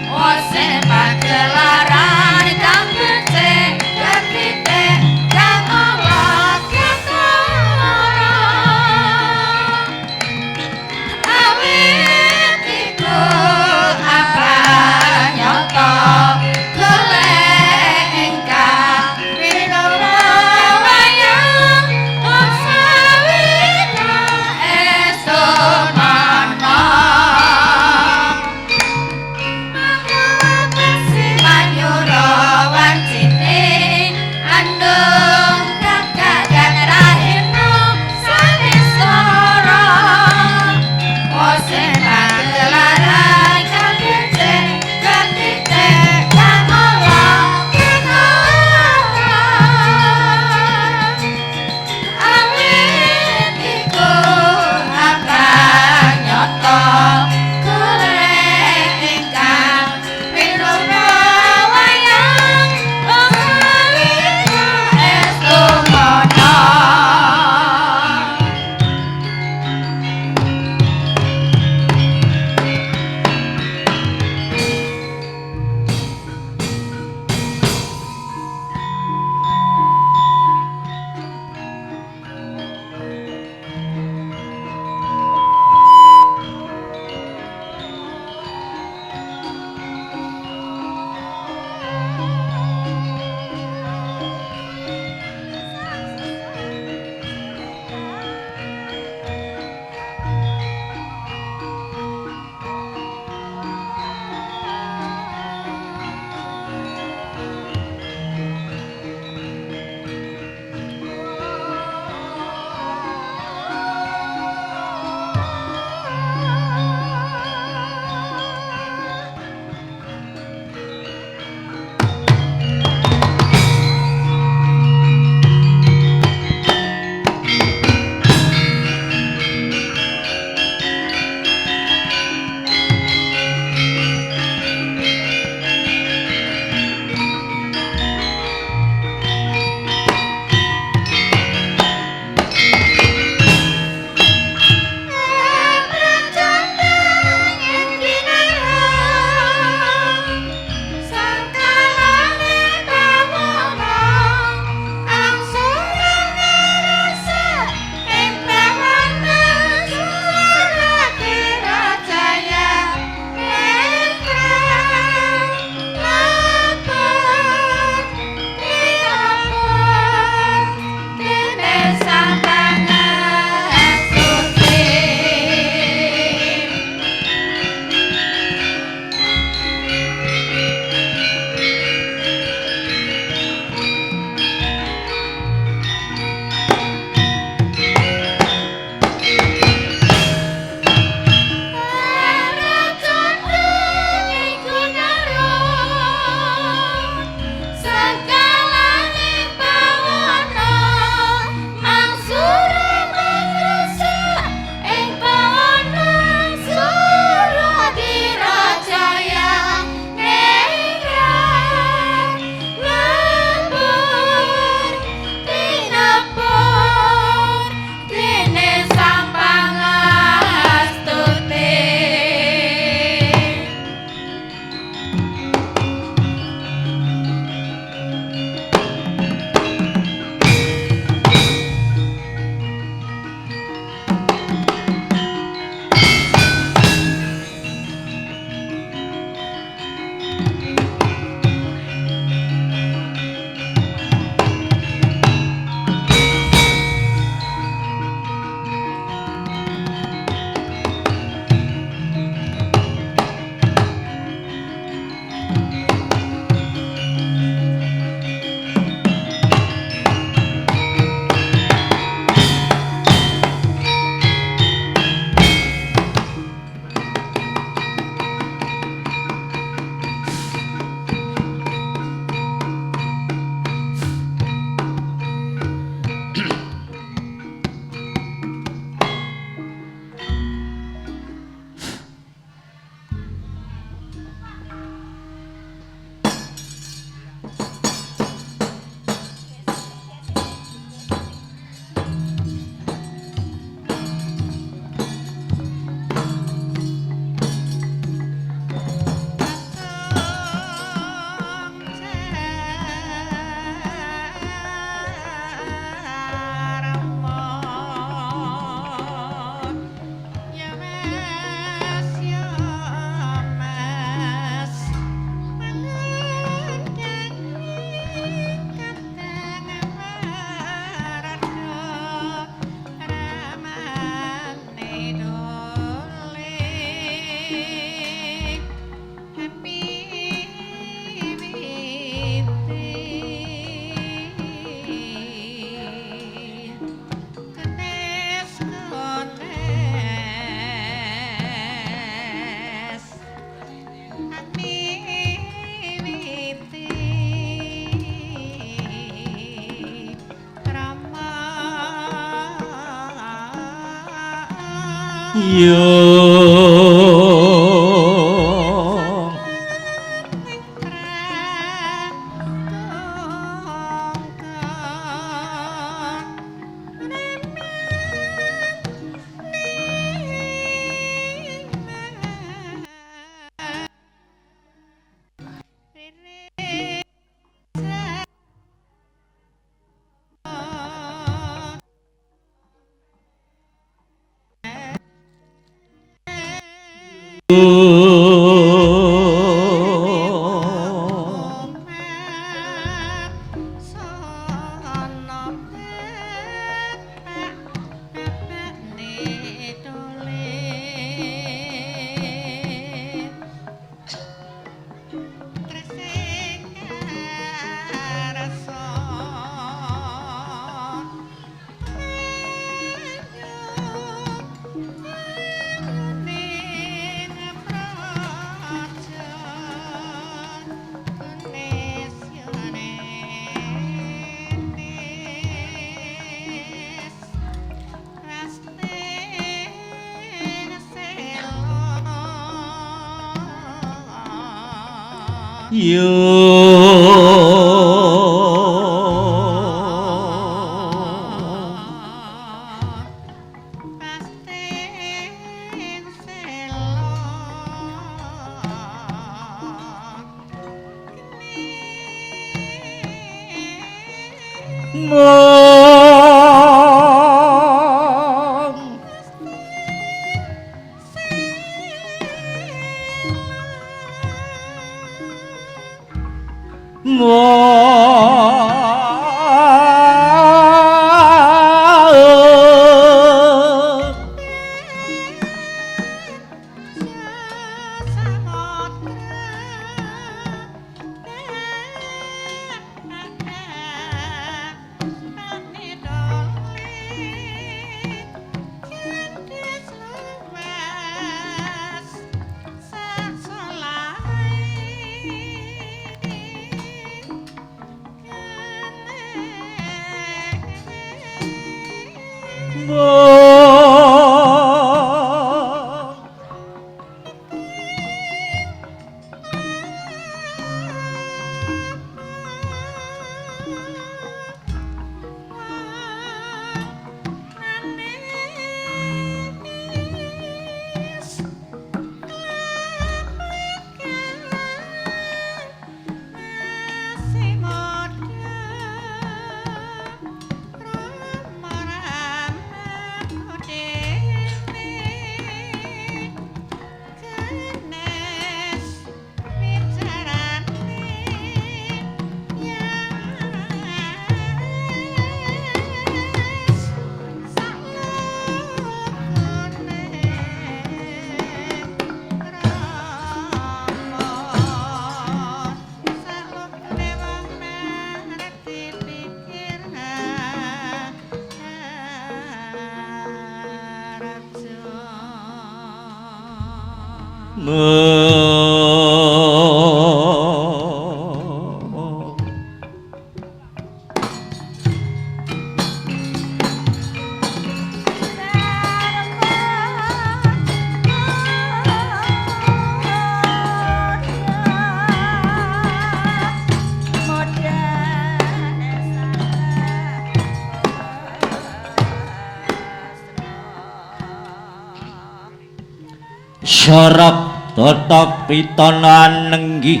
Sorop Data Pitana Anenggih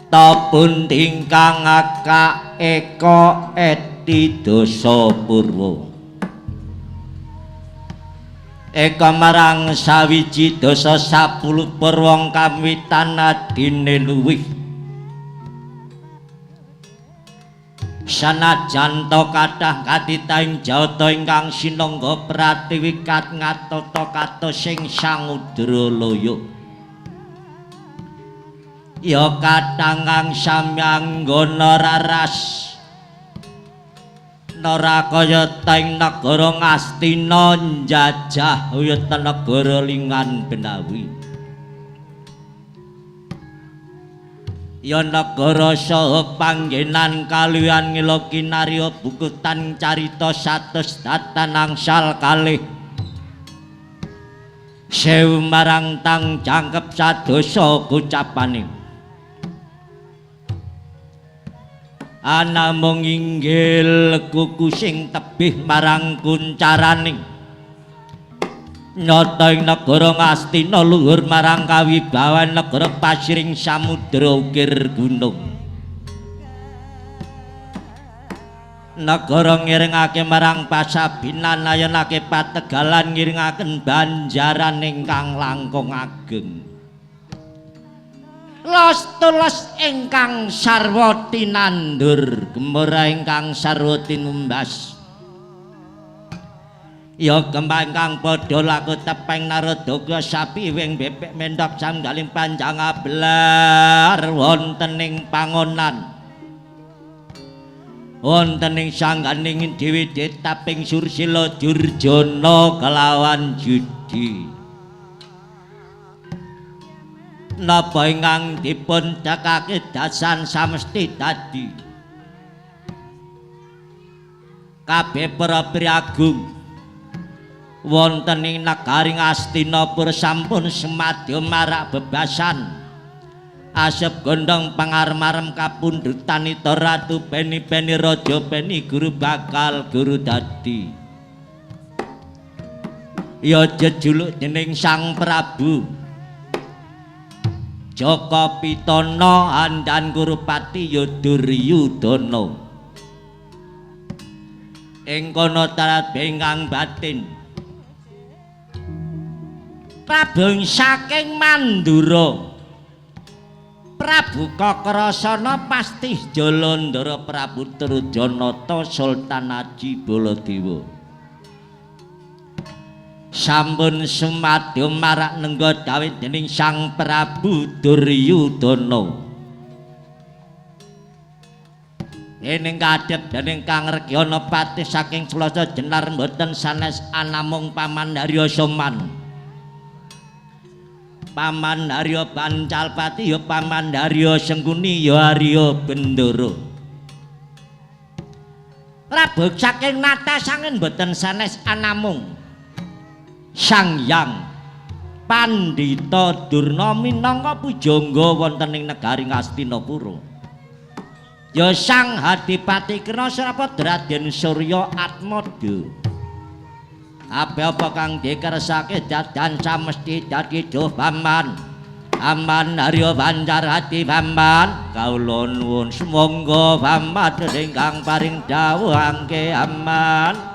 Tapun tingkang Aka Eka Eti Dasa Purwa Eka marang sawiji dasa 10 purwa kawitan adine luwih sanajan to kathah katitaing jawata ingkang sinangga pratiwikat ngatata katos sing samudra loya ya katanggang samyanggana raras narakaya teng negara Ngastina njajah uyut negara Lingan Benawi ya negara saha panggenan kaliyan ngila kinarya bukutan carita satus datan angsal kalih sewu marang tang jangkep sadosa ucapane ana mung inggil kuku sing tebih marang kuncaraning nyata ing negara Ngastina luhur marang kawibawan negara pasiring samudra ukir gunung negara ngiringake marang pasabinan ayunake pategalan ngiringaken banjaran ingkang langkung ageng los tules ingkang sarwa tinandur gemora ingkang sarwa tinumbas ya kembang kang padha laku tepeng narodoga sapi wing bebek mendok samgaling panjang ablar wonten ing pangonan wonten ing sangganing dewi taping Sursila Durjana kelawan Judi napa ingkang dipun cakake dasan samesti dadi kabeh para priagung wonten ing nagaring Astinapura sampun semadya marak bebasan asep gondong pangarem-arem kapundhutanita ratu beni-beni raja beni guru bakal guru dadi ya jejuluk dening Sang Prabu Jaka Pitana andan Kurupati ya Duryudana ing kono tarat bengkang batin Prabu saking Mandura Prabu Kakrasana pasti Jalandhara Prabu Trujanata Sultan Aji Baladewa sampun sumadya marak nengga dawuh dening Sang Prabu Duryudana ening kadhep dening Kang Regyana Patih saking Slasa Jenar mboten sanes anamung Paman Harya Soman Paman Harya Pancalpati ya Paman Harya Sengkuni ya Harya Bendoro Prabu saking Natasangen mboten sanes anamung Sang Hyang Pandhita Durna minangka pujangga wonten ing negari Ngastinapura ya Sang Hadipati Kena Surapada Raden Surya Atmada apa kang dikersake dadan samesti dadi duh paman aman Harya Banjar Hadi paman kawula nuwun sumangga paman ingkang paring dawuh angke aman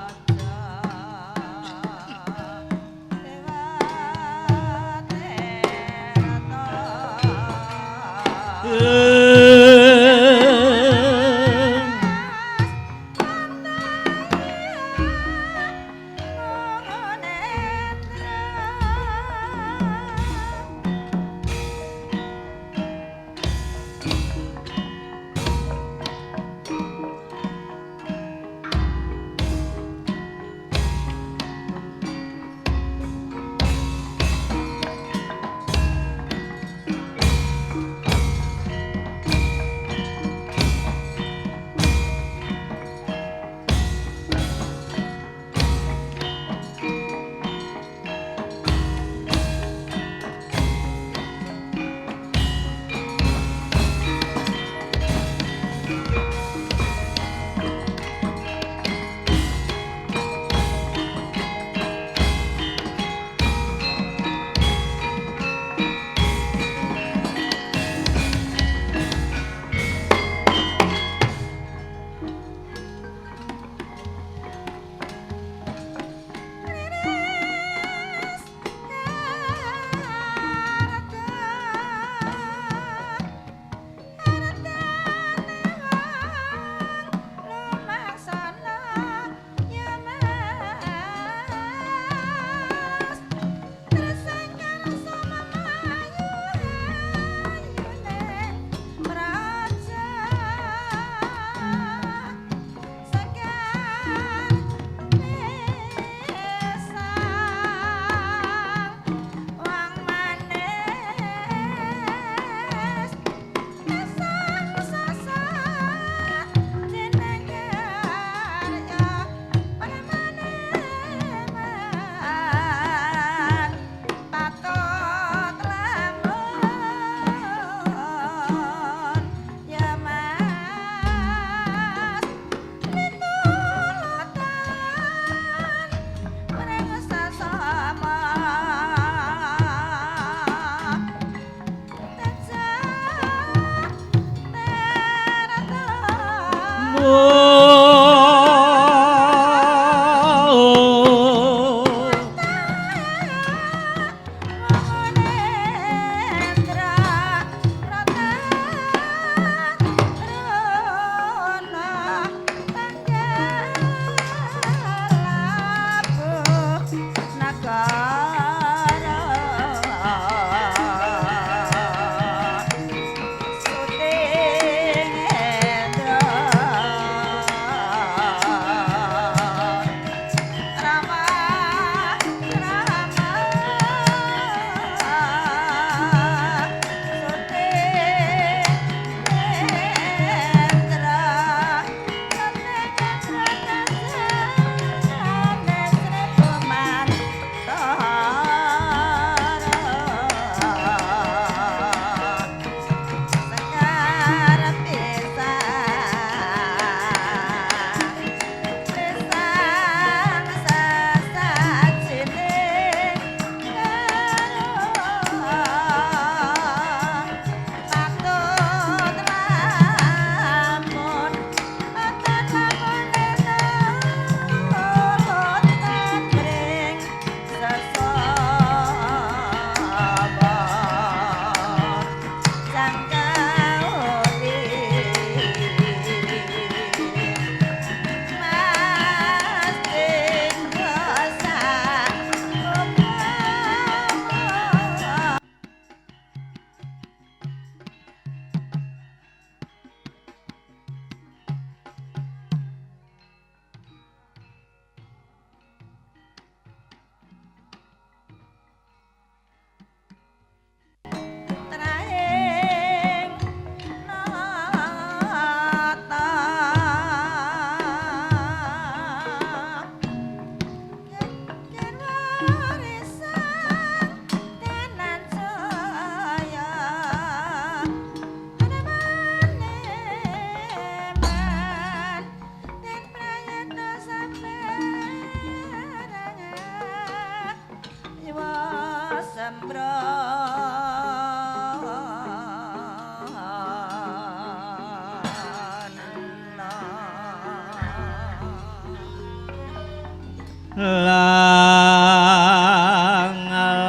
lang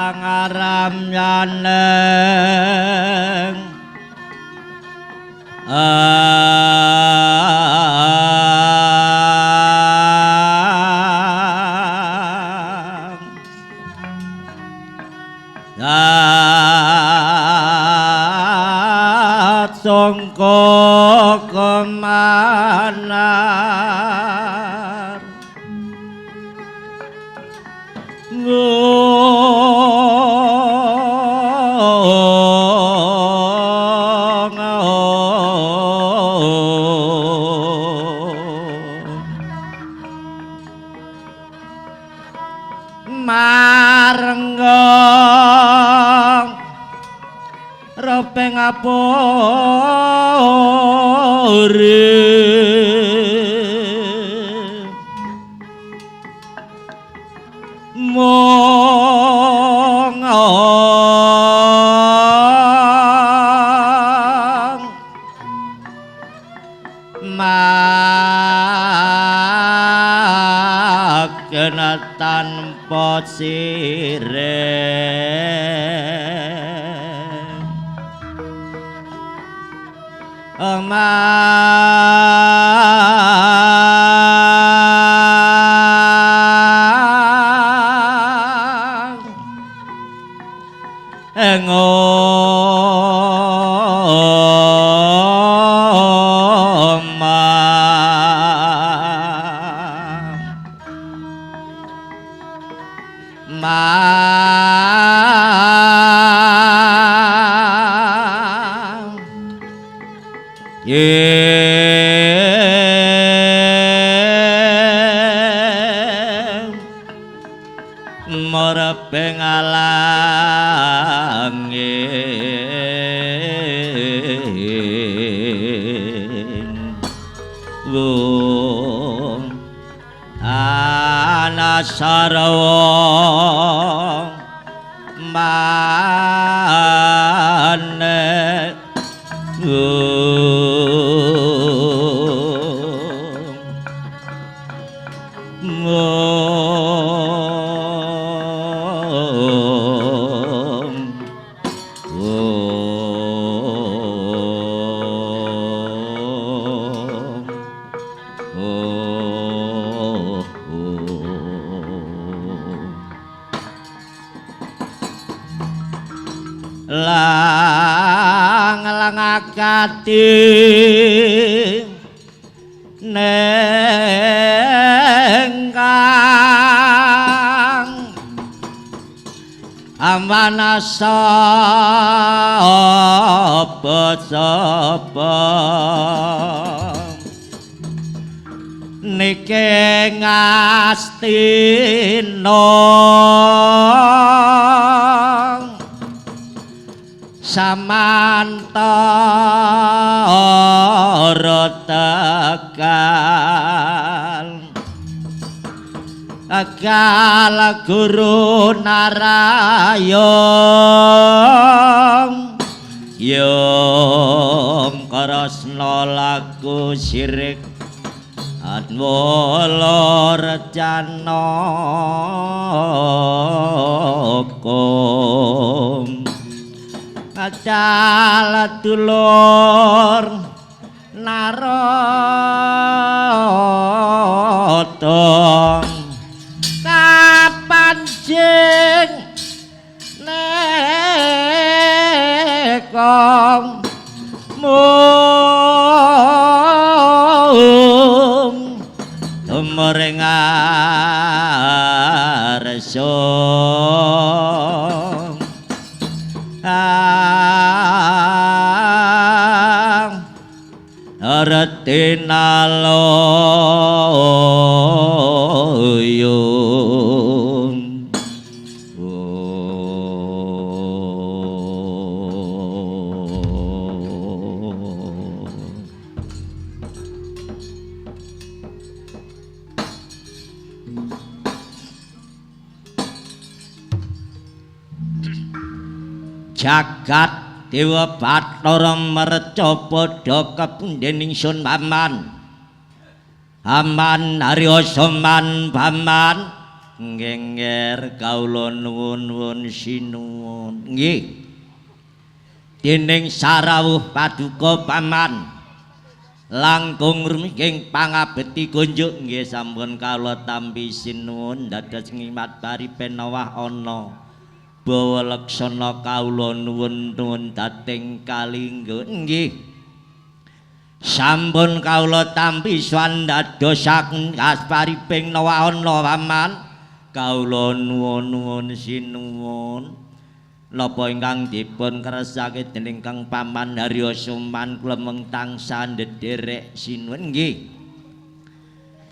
lang aram yaneng songko kemana marenggong rope ngapore mong makena tanpa sireh morepe ngalanging wong ana sarwa maneh sakati nengkang amanasa sapa niki ngastina samantara tegal guru narayong yung karasna laku sirik adwala recana Adal dulur narata kapan jeng nekong mung tumring arsa Retinaloyong jagat Dewa Bathara merca padha kapundhening sun paman aman Haryoso man paman ngenger kawula nuwun sinuwun nggih dening sarawuh paduka paman langkung rumanging pangabekti kunjuk nggih sampun kawula tampi sinuwun dados ngimat paripenawah ana bawa laksana kawula nuwun dhateng kalingga nggih sampun kawula tampi swandadosaken aspariping nawahana paman kawula nuwun sinuwun napa ingkang dipun kersake dening Kang Paman Haryoso man kula mung tansah ndederek sinuwun nggih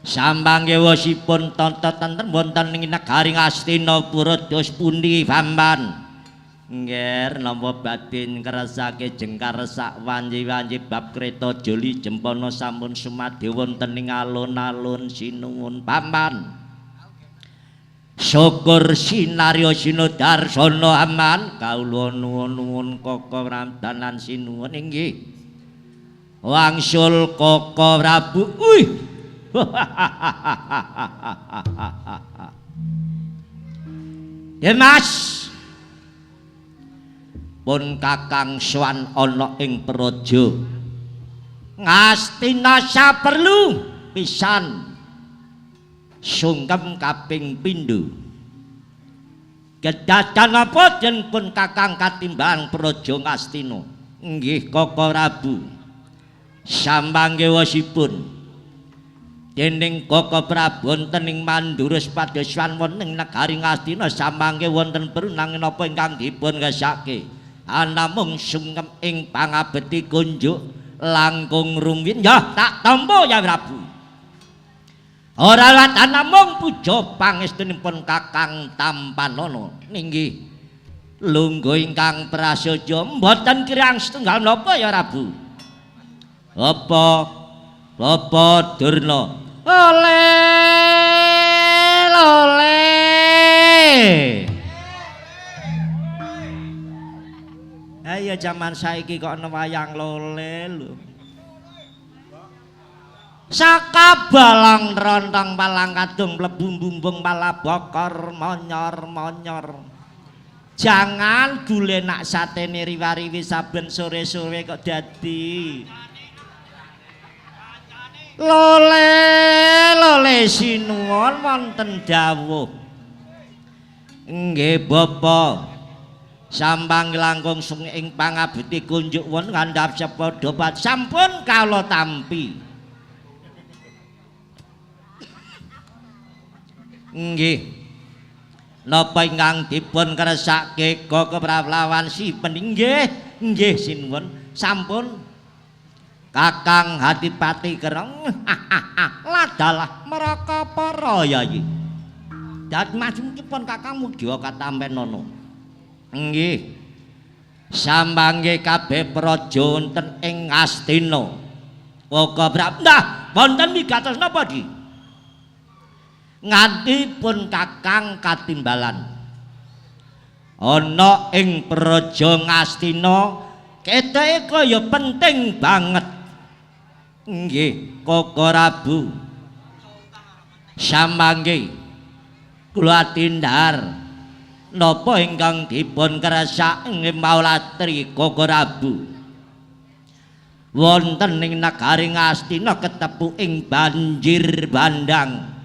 Sambangewosipun tonton wonten ing negari Hastinapura dos pundi paman ngger napa badhe kersake jengkar sak wanci-wanci bab kreta joli jempana sampun sumadyo wonten ing alun-alun sinuwun paman syukur sinaryo sinudarsana aman kawula nuwun Koko Ramdanan sinuwun inggih wangsul Koko Prabu Mas pun Kakang Swan ana ing praja Ngastina saperlu pisan sungkem kaping pindho kedadan apa yen pun Kakang katimbang praja Ngastina nggih Koko Prabu sambanggewosipun dening Koko Prabu wonten ing Mandura padoswan wonten ing negari Ngastina samangke wonten perunangan napa ingkang dipun gesake anamung sungkem ing pangabekti kunjuk langkung rumiyin ya tak tampa ya Prabu ora liwat anamung puja pangestunipun Kakang Tampanana ninggih lungguh ingkang prasaja mboten kirang setunggal napa ya Prabu apa Durna Lole ayo zaman saiki kok ana wayang lole lho saka balang rontong palang kadung mlebu bumbung palabokor monyor jangan gulenak satene riwariwi saben sore-sore kok dadi Lole sinuwun wonten dawuh nggih Bapak Sambang langkung sungi ing pangabekti kunjuk won ngandhap sepadha pat sampun kala tampi. Nggih. Napa ingkang dipun kersake keprawan si peningggih nggih sinuwun sampun Kakang Hadipati Kereng ladalah meraka para yayi. Dadi majengipun Kakang mugi katampen nono. Nggih. Sambangge kabeh praja wonten ing Astina. Uga brabdah wonten wigatos napa di? Nganti pun Kakang katimbalan. Ana ing praja Ngastina keteke kaya penting banget. Nggih, Koko Rabu. Sambangge kula tindhar napa ingkang dipun kersak ing maulatri Koko Rabu. Wonten ing negari Ngastina ketepu ing banjir bandang.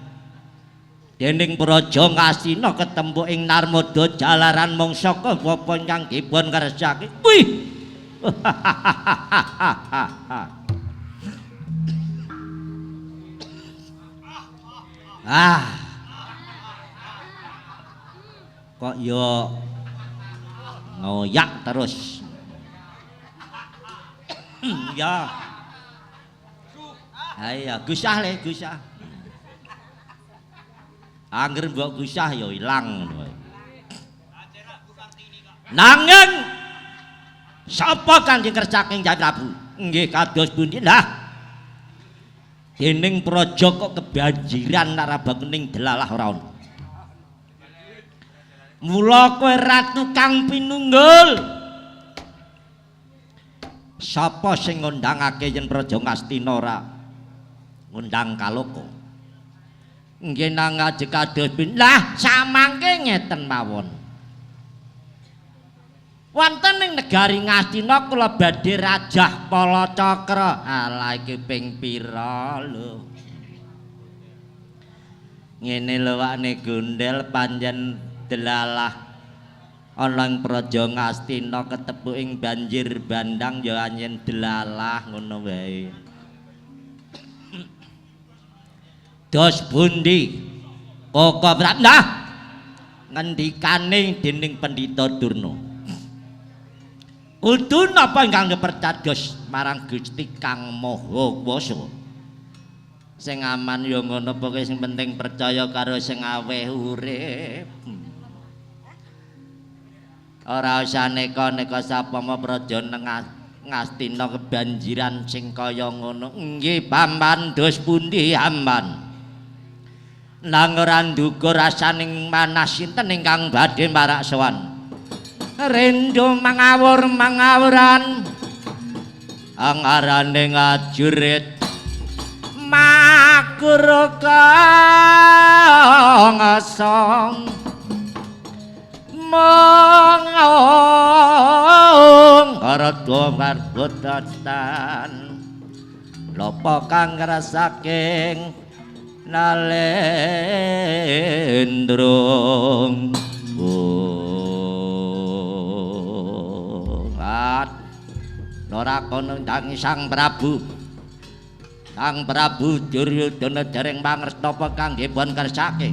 Dening praja Ngastina ketempu ing Narmada jalaran mangsa apa ingkang dipun kersake. Wih. Kok yo ngoyak terus. Ya. Ayo gusah le gusah. Angger mbok gusah yo ilang ngono wae. Nanging sapa kang dikersake Jaya Prabu? Nggih kados pundi lah. Dening praja kok kebanjiran narabakening delalah ora ono. Mula kowe ratu kang pinunggul. Sapa sing ngundangake yen praja Ngastina ora ngundang Kaloko? Nggih nang ajeng kados pundi? Lah samangke ngeten mawon. Wonten ing negari Ngastina kula badhe rajah Palacakra. Alah iki ping pira lho. Ngene lho wakne gondel panjen delalah ana ing praja Ngastina ketepu ing banjir bandang ya anyen delalah ngono wae. Dos pundi Koko Brabdah ngendikane dening Pendhita Durna. Kudu napa ingkang percados marang Gusti Kang Maha Kuwasa. Sing aman ya ngono pokoke sing penting percaya karo sing aweh urip. Ora usah neka-neka sapama praja Ngastina kebanjiran sing kaya ngono. Nggih Paman dos pundi Amban. Nang ora nduga rasaning manas sinten ingkang badhe marak sowan. Rendo mangawur-mangawuran angarane ngajurit makur kang asong mongong karada marbotan lapa kang ngrasaking nalendrong Nora kono ndangi Sang Prabu. Sang Prabu Duryudana dereng mangertos apa kang dipun kersake.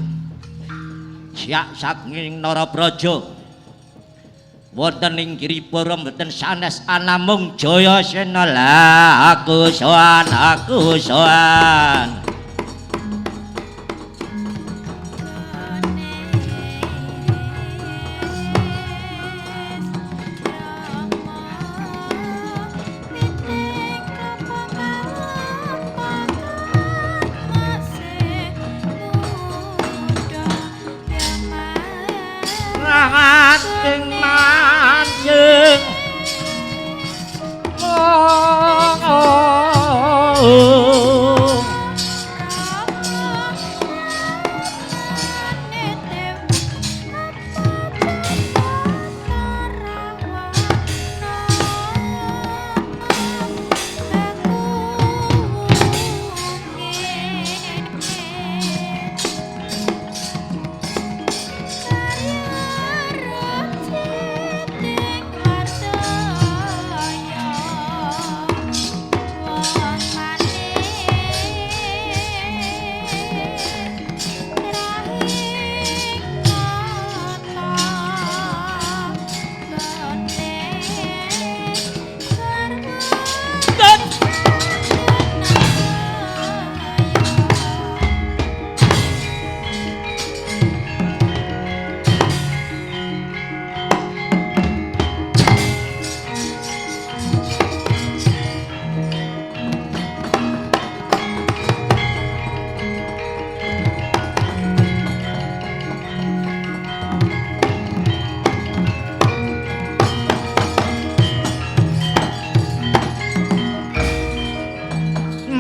Siak saking Narapraja. Wonten ing Giripura mboten sanes anamung Jayasena. Lah aku sowan.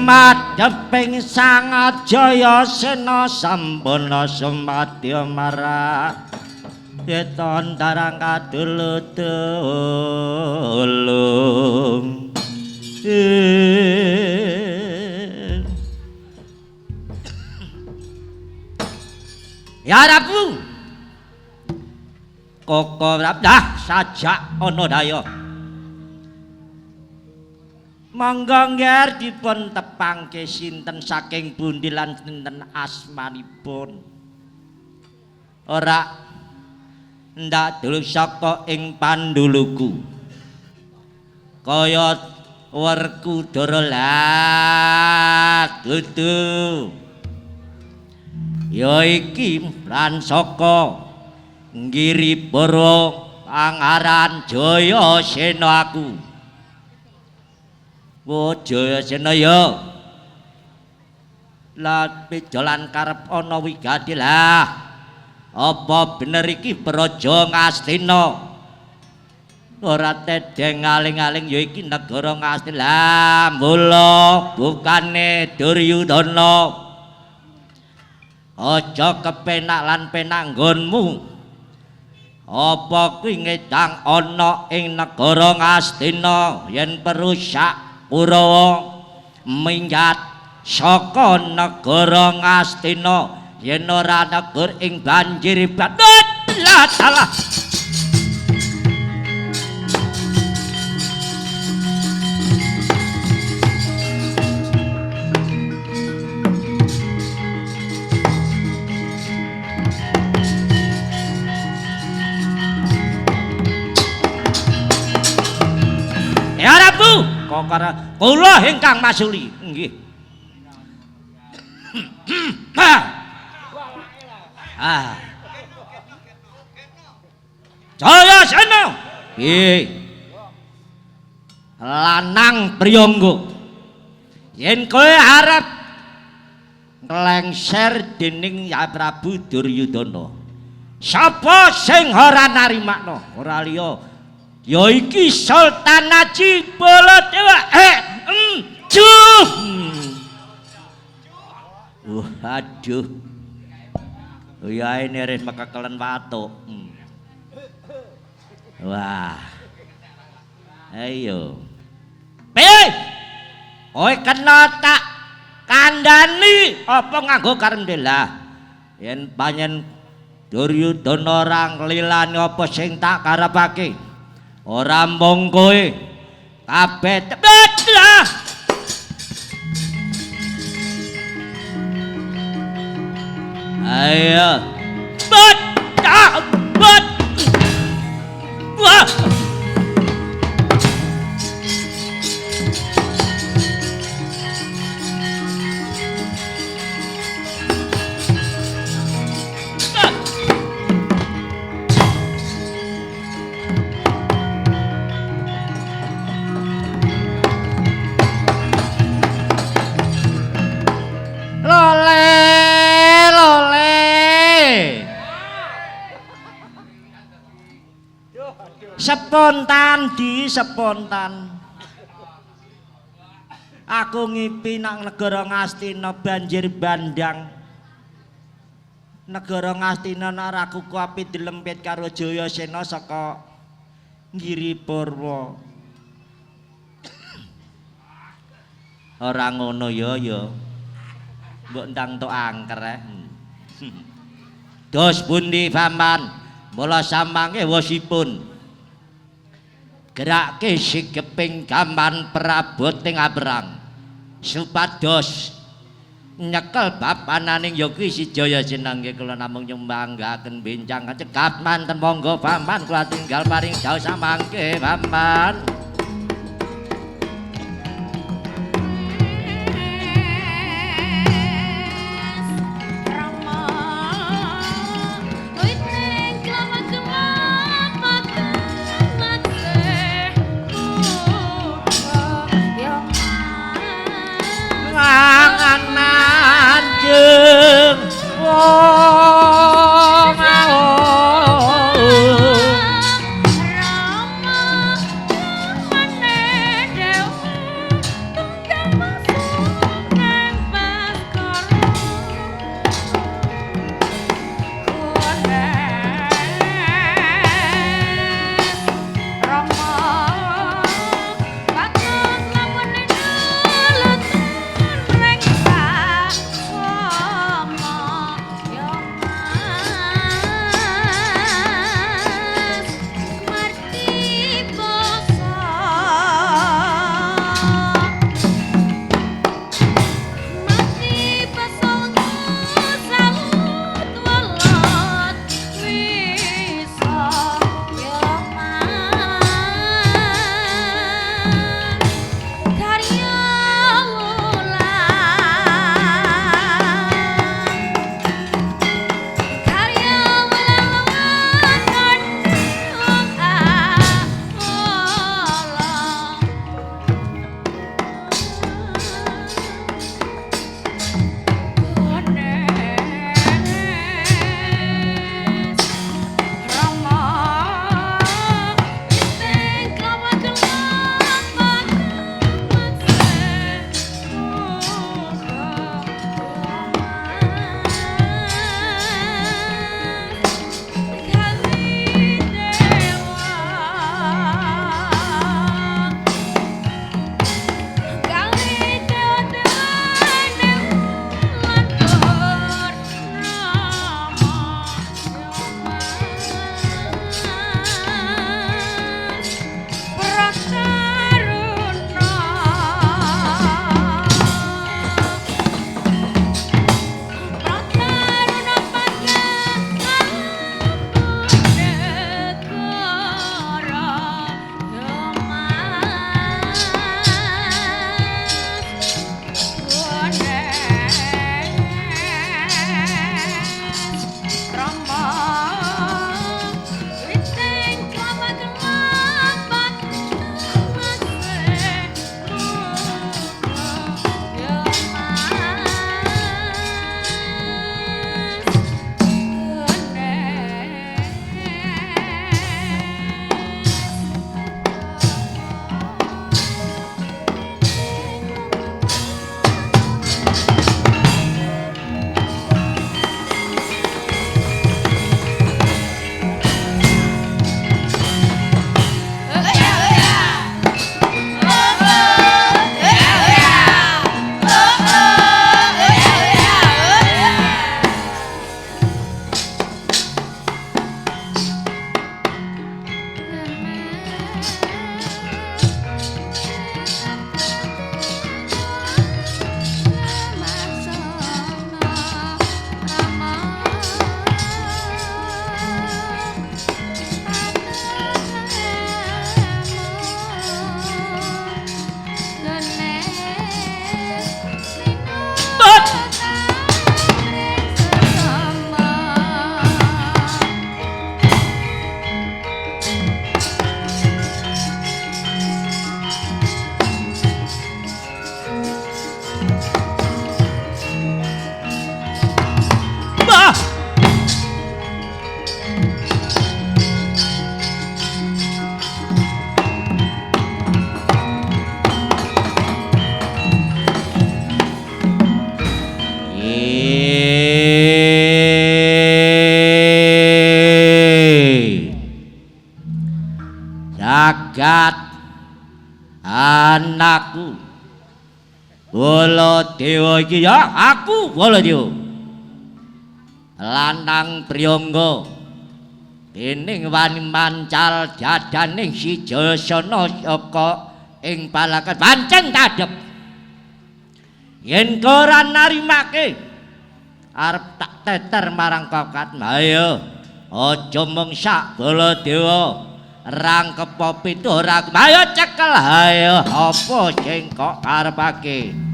madheping Sangajaya Sena sampuna sumadya marang yeton darang kaduludulung ya Rabu koko dah sajak ana daya monggo ngger dipun tepangke sinten saking pundi lan sinten asmanipun ora ndak dulu saka ing panduluku kaya Werkudara lah dudu ya iki lan saka Giripara pangaran Jayasena aku wo Jayasena ya lah pejolan karep ana wigati lah apa bener iki Praja Ngastina ora tedeng aling-aling ya iki negara Ngastina lah mula bukane Duryudana aja kepenak lan penak nggonmu apa kuwi ngedang ana ing negara Ngastina yen perusak Kurawa minggat saka negara Ngastina yen ora negur ing banjir badut lah salah ya Rabu kokara kula ingkang masuli nggih Jayasena nggih lanang priyangga yen kowe arep nglengser dening Ya Prabu Duryudana sapa sing ora narimakno ora liya ya iki Sultan Haji Baladewa aduh ya ini res makakelen watuk wah ayo kowe kena tak kandhani apa nganggo karendela yen panjen Duryudana ora nglilani apa sing tak karepake ora mung kowe kabeh tebet lah ayo bet wah spontan aku ngipi nang negara Ngastina banjir bandang negara Ngastina naraku kuapi dilempit karo Jayasena saka Giripara ora ngono ya mbok ndang tok angker dos pundi paman mula samangke wasipun gerake sigeping gaman praboting abrang supados nyekel bapananing yogi si Jayasena nggih kula namung nyembanggaken benjang cekap manten monggo paman kula tinggal paring dawuh samangke paman Baladewa iki ya aku Baladewa. Lanang priyangga dening wani mancal dadaning si Jasana saka ing palakan pancen tadhep. Yen ora narimake arep tak teter marang kokat. Ayo aja mung sak Baladewa rangkep pitu ora ayo cekel ayo apa sing kok karepake.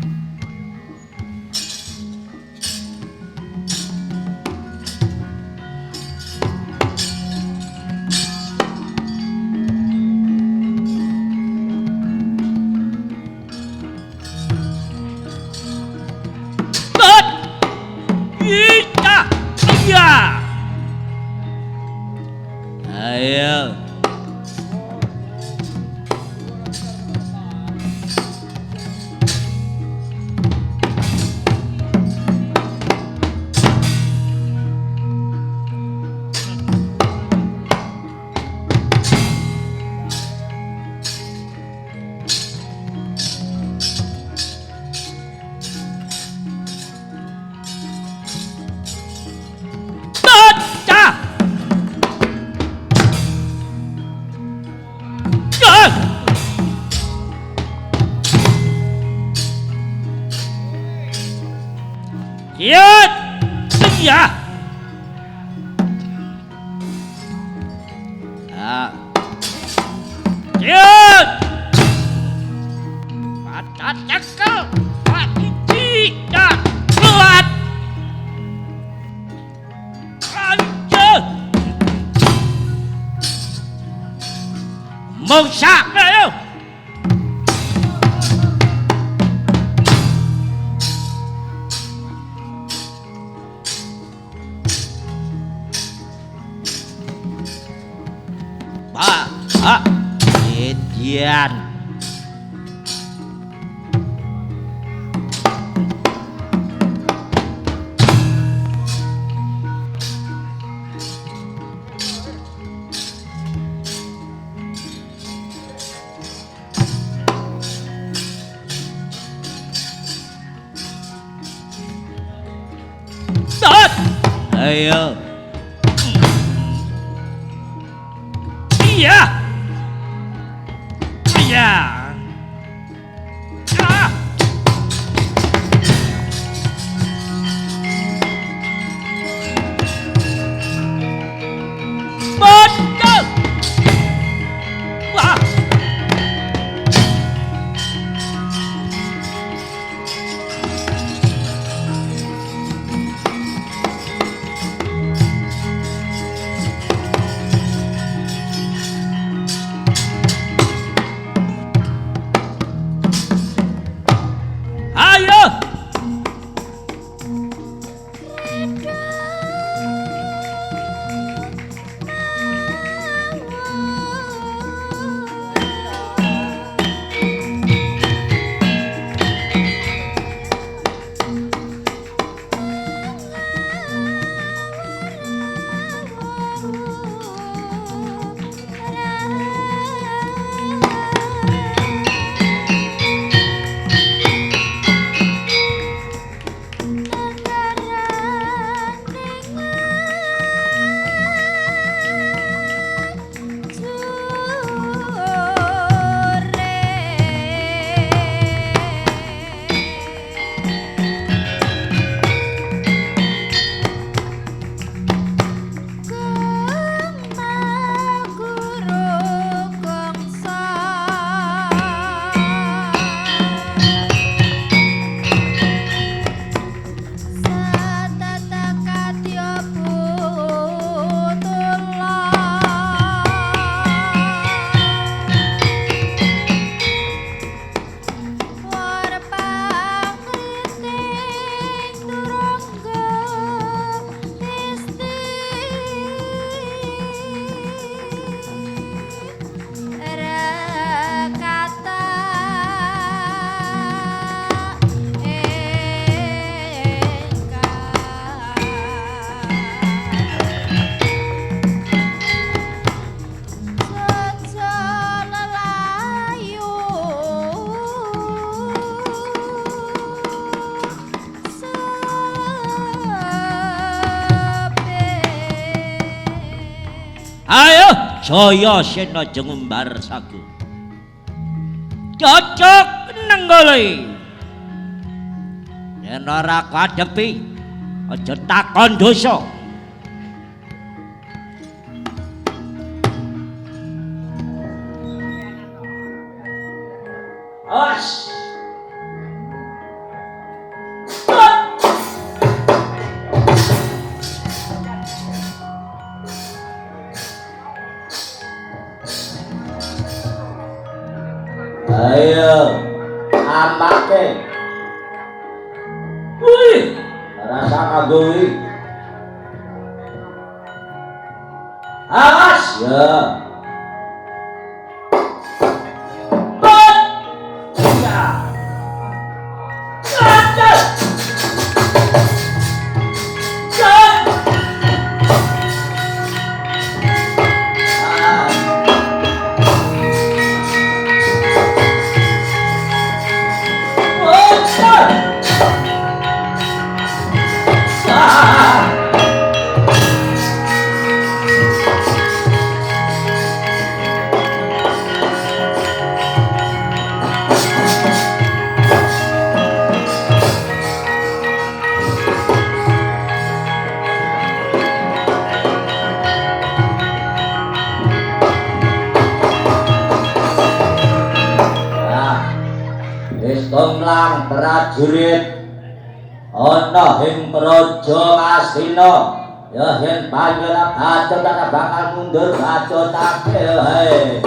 Iya. Ayo. Iya. Iya. Iya. Pacat cekel. Mati tidak kuat. Anjir. Mengsak ayo. Edian ayo. Iya. Iya. Ah. Betul. Wah. Jaya Sena jengumbar sagu cocok nenggole yen ora kadepi aja takon dosa Os ayo ambake wih rasa kagoi awas ya Gomlang prajurit ana ing praja Astina ya yen panjenengan bacot ora bakal mundur bacotake hae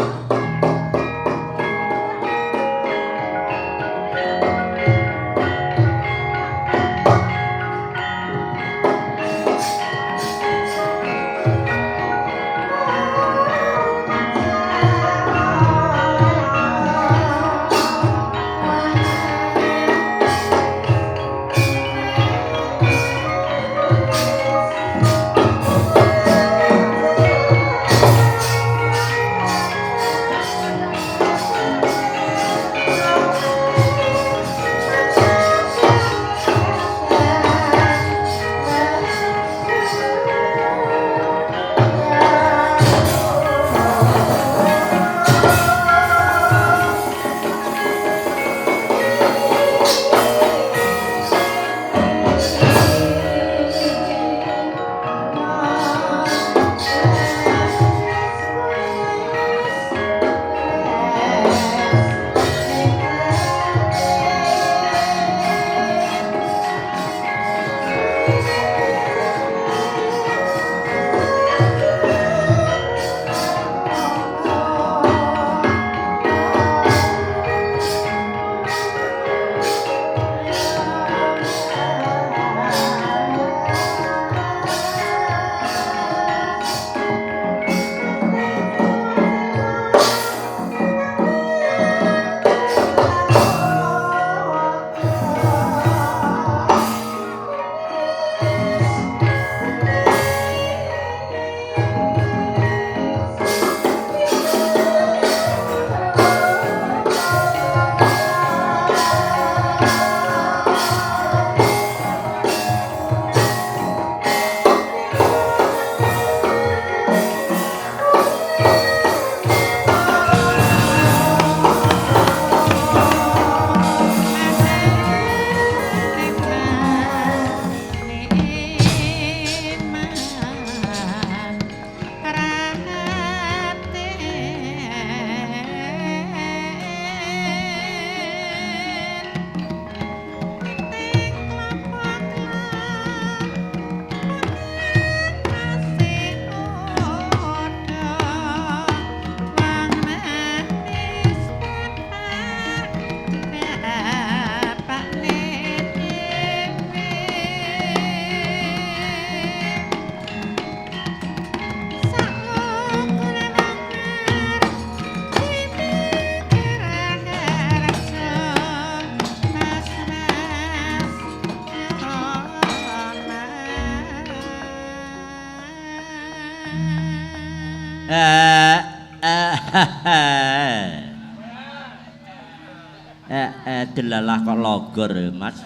Delalah kok logor ya Mas.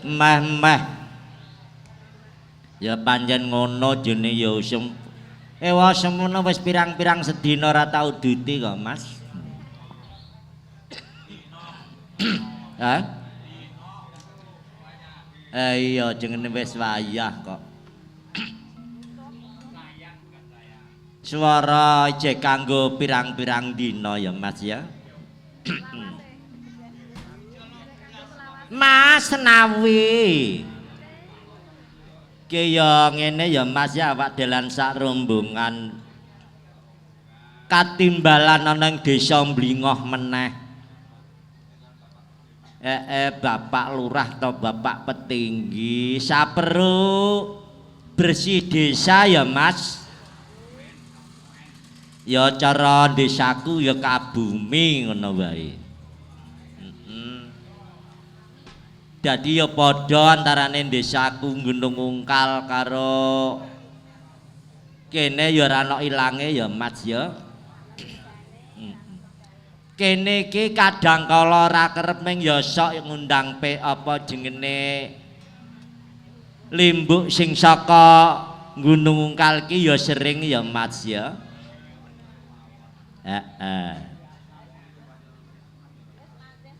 Meh Ya pancen ngono jene ya usum. Ewa semono wis pirang-pirang sedina ora tau duti kok, Mas. Hah? Iya jenenge wis wayah kok. Suara ijek kanggo pirang-pirang dina ya, Mas ya. Mas Senawi. Ki ya ngene ya Mas ya awak dalan sak rombongan katimbalan ana ing desa Mblingoh meneh. Bapak lurah atau bapak petinggi saperlu bersih desa ya Mas. Ya cara desaku ya kabumi ngono wae. Dadi ya padha antarane desaku Gunung Ungkal karo kene ya ora ana ilange ya Mas ya. Kene iki kadang kala ora kerep ning ya sok ngundang apa jengene limbuk sing saka Gunung Ungkal ki ya sering ya Mas ya.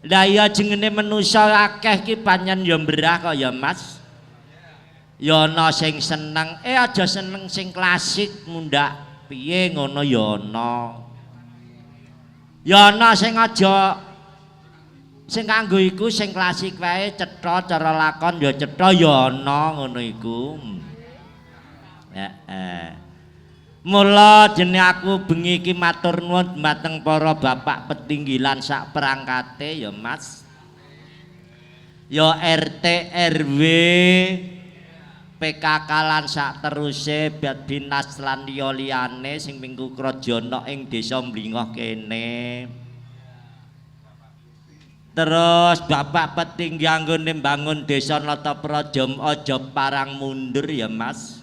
Lah ya jengene manusa akeh ki pancen ya mberah kok ya Mas. Ya ana sing seneng, aja seneng sing klasik mundak piye ngono ya ana. Ya ana sing aja sing kanggo iku sing klasik wae cetha cara lakon ya cetha ya ana ngono iku. Mula jeneng aku bengi iki matur nuwun dhateng para bapak petinggilan sak perangkate ya Mas. Ya RT RW PKK lan sak teruse dinas lan liyane sing minggu krajana ing desa Mblingoh kene. Terus bapak petinggi anggone mbangun desa Natapraja aja parang mundur ya Mas.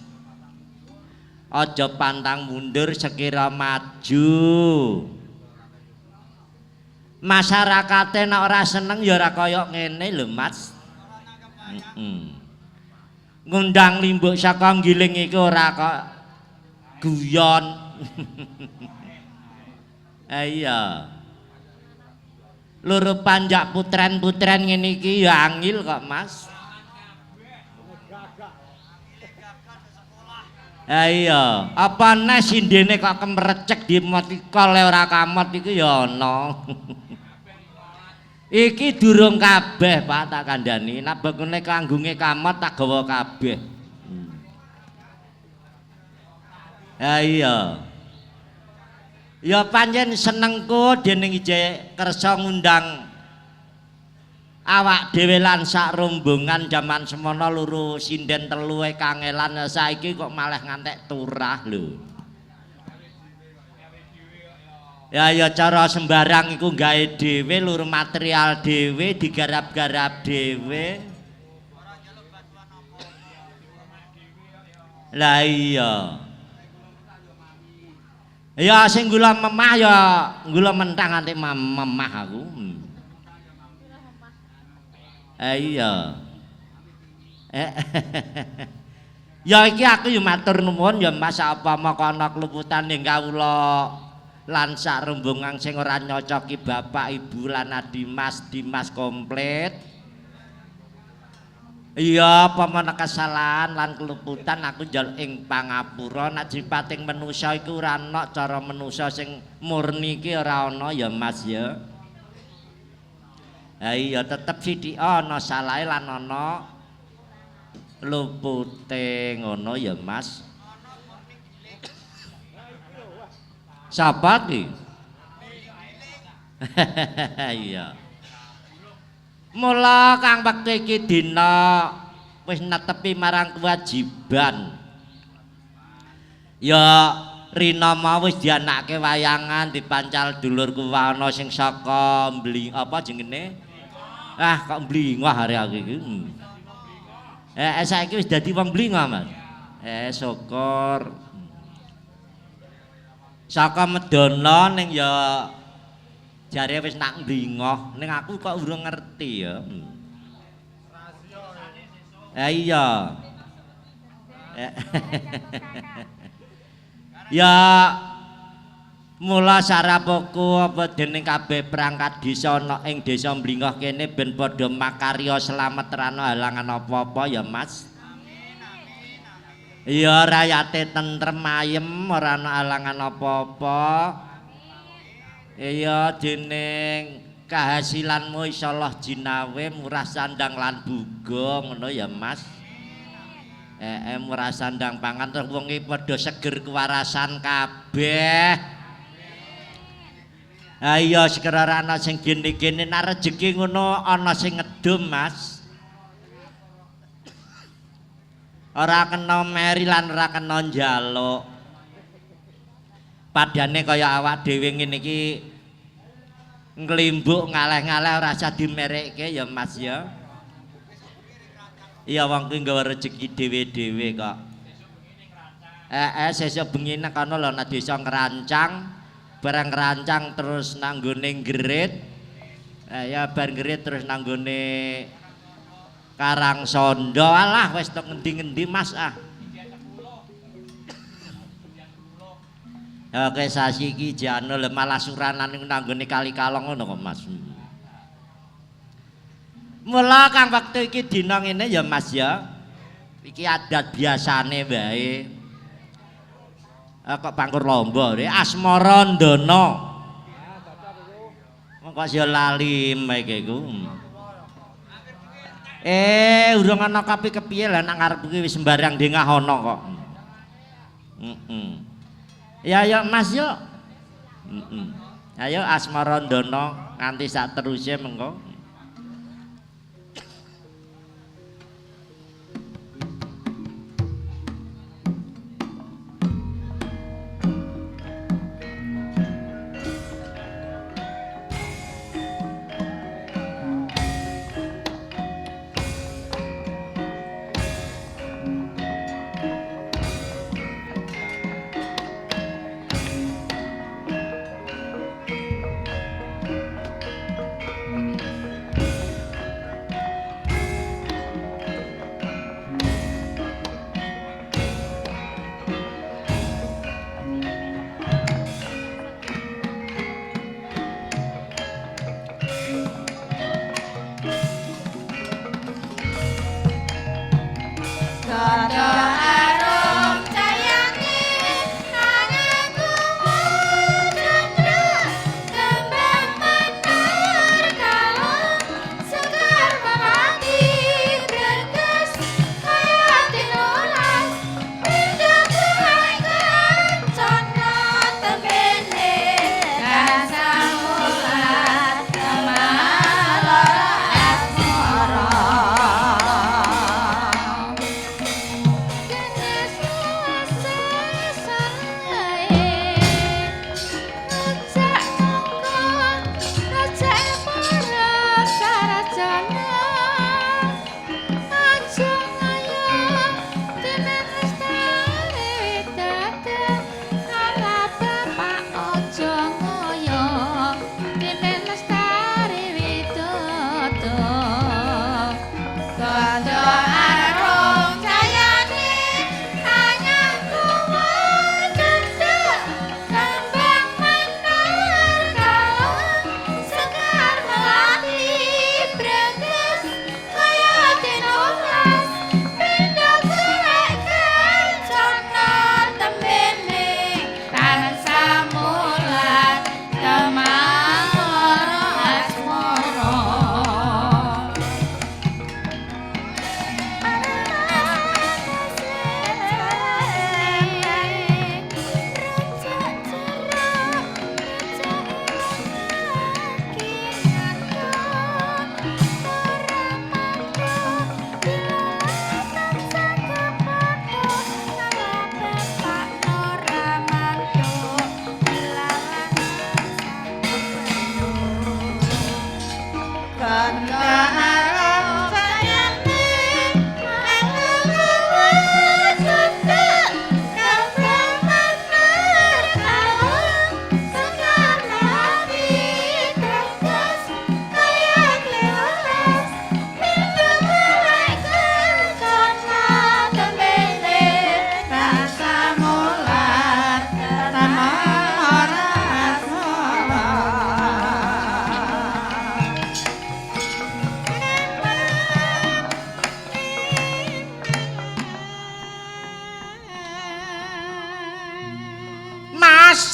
Aja pantang mundur sekira maju. Masyarakate nek ora seneng ya ora kaya ngene lho Mas. Ngundang limbuk saka Giling iku ora kok guyon. Iya. Loro panjak putren-putren ngene iki ya angil kok Mas. Iya, apa neh sindene kok kemrecek di motikol ora kamot iku ya ana. Iki durung kabeh Pak tak kandhani, nek bekune kanggunge kamot tak gawa kabeh. Iya. Ya pancen senengku dening ije kersa ngundang awak dhewe lan sak rombongan jaman semono loro sinden telu kangelan saiki kok malah ngantek turah lho. Ya cara sembarang iku gawe dhewe lur material dhewe digarap-garap dhewe. Lah iya. Ya sing gula memah ya gula mentang nganti memah aku. Iya. Ya iki aku yo matur nuwun ya Mas apa moko ana kleputan ning kawula lan sak rombongan sing ora nyocoki Bapak Ibu lan Dimas komplit. Iya apa menawa kesalahan lan kleputan aku njaluk ing pangapura nek jipating manusa iku ora ana cara manusa sing murni iki ora ana ya Mas ya. Iya tetep sithik ana salahe lan ana lupute ngono ya Mas. Sapa ki? Iya. Mula kang wektu iki dina wis netepi marang kewajiban. Ya rina mau wis dianake wayangan dipancal dulurku ana sing saka apa jenenge? Kok Mblingoh hari iki. Saiki wis dadi wong Mblingoh, Mas. Syukur. Saka Medana ning ya jare wis nak Mblingoh, ning aku kok urung ngerti ya. Iya. Ya mula sarapoku apa dening kabeh perangkat desa ana ing desa Mlingah kene ben padha makarya slamet rana halangan apa-apa ya Mas. Iya rakyate tentrem ayem ora ana halangan apa-apa. Iya dening kahasilanmu insyaallah jinawe murah sandang lan buga ngono ya Mas. Murah sandang pangan terus wong iki padha seger kewarasan kabeh. Iya sekedar ana sing gene-gene nek rejeki ngono ana sing ngedum Mas. Ora kena meri lan ora kena njaluk. Padane kaya awak dhewe ngene iki nglimbuk ngaleh-ngaleh ora usah dimerekke ya Mas ya. Iya wong kuwi nggawa rejeki dhewe-dhewe kok. Sesuk bengi nek ana lho nek desa Ngrancang. Barang rancang terus nanggone Gerit. Ya bar Gerit terus nanggone Karangsondo. Alah wis tok ngendi-ngendi Mas ah. Oke sasi iki jane lho malah suranan ning nanggone Kali Kalong ngono kok Mas. Mula kang wektu iki dina ngene ya Mas ya. Iki adat biasane wae. Kok pangkur lomba Asmara Ndana. Kok ya lali iki ku. Urung ana kapi kepiye lah nang ngarep iki wis sembarang dengah ana kok. Ya Mas yo. Ayo Asmara Ndana nganti sak teruse mengko.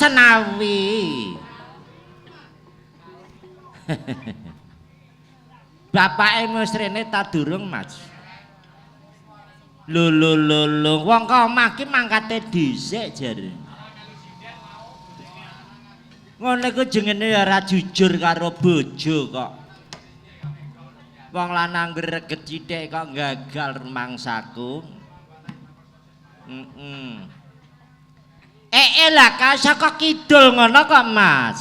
senawi. Bapake musrene ta durung, Mas? Lho wong kok omah ki mangkate dhisik jare. Ngono iku jenenge ya ora jujur karo bojo kok. Wong lanang greget cithik kok gagal mangsaku. Lah ka saka kidul ngono kok, Mas.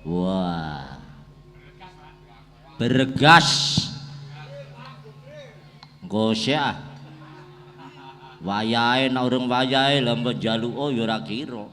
Wah. Bergas. Engko sik. Wayahe nek urung wayahe lha mbok njaluka ya ora kira.